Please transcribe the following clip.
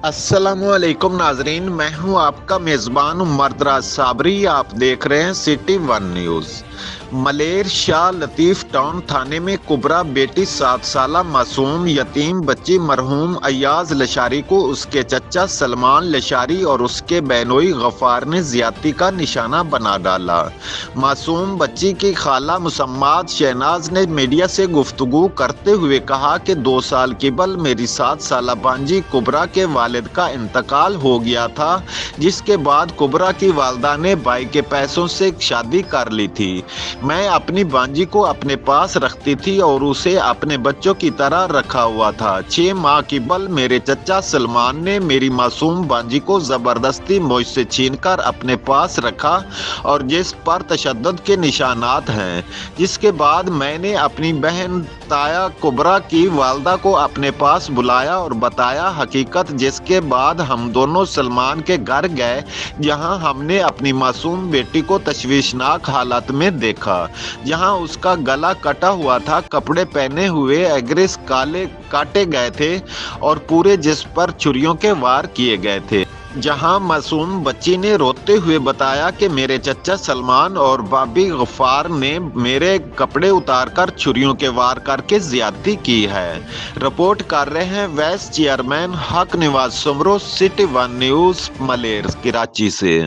अस्सलामुअलैकुम नाजरीन, मैं हूं आपका मेज़बान मर्दराज साबरी। आप देख रहे हैं सिटी वन न्यूज़। मलेर शाह लतीफ़ टाउन थाने में कुबरा बेटी 7 साला मासूम यतीम बच्ची मरहूम अय्याज लशारी को उसके चचा सलमान लशारी और उसके बहनोई गफ़ार ने ज़्यादती का निशाना बना डाला। मासूम बच्ची की खाला मुसम्मात शहनाज ने मीडिया से गुफ्तगू करते हुए कहा कि 2 साल क़बल मेरी 7 साला बांजी कुबरा के वालिद का इंतकाल हो गया था, जिसके बाद कुबरा की वालदा ने भाई के पैसों से शादी कर ली थी। मैं अपनी बांजी को अपने पास रखती थी और उसे अपने बच्चों की तरह रखा हुआ था। 6 माह क़बल मेरे चचा सलमान ने मेरी मासूम बांजी को ज़बरदस्ती मुझसे छीनकर अपने पास रखा और जिस पर तशद्दुद के निशानात हैं। जिसके बाद मैंने अपनी बहन ताया कुबरा की वालदा को अपने पास बुलाया और बताया हकीकत, जिसके बाद हम दोनों सलमान के घर गए, जहां हमने अपनी मासूम बेटी को तशवीशनाक हालत में देखा, जहां उसका गला कटा हुआ था, कपड़े पहने हुए एग्रेस काले काटे गए थे और पूरे जिस्म पर छुरियों के वार किए गए थे। जहां मासूम बच्ची ने रोते हुए बताया कि मेरे चचा सलमान और बाबी गफ्फार ने मेरे कपड़े उतारकर छुरियों के वार करके ज्यादती की है। रिपोर्ट कर रहे हैं वाइस चेयरमैन हक निवाज सुमरो, सिटी वन न्यूज़ मलेर, कराची से।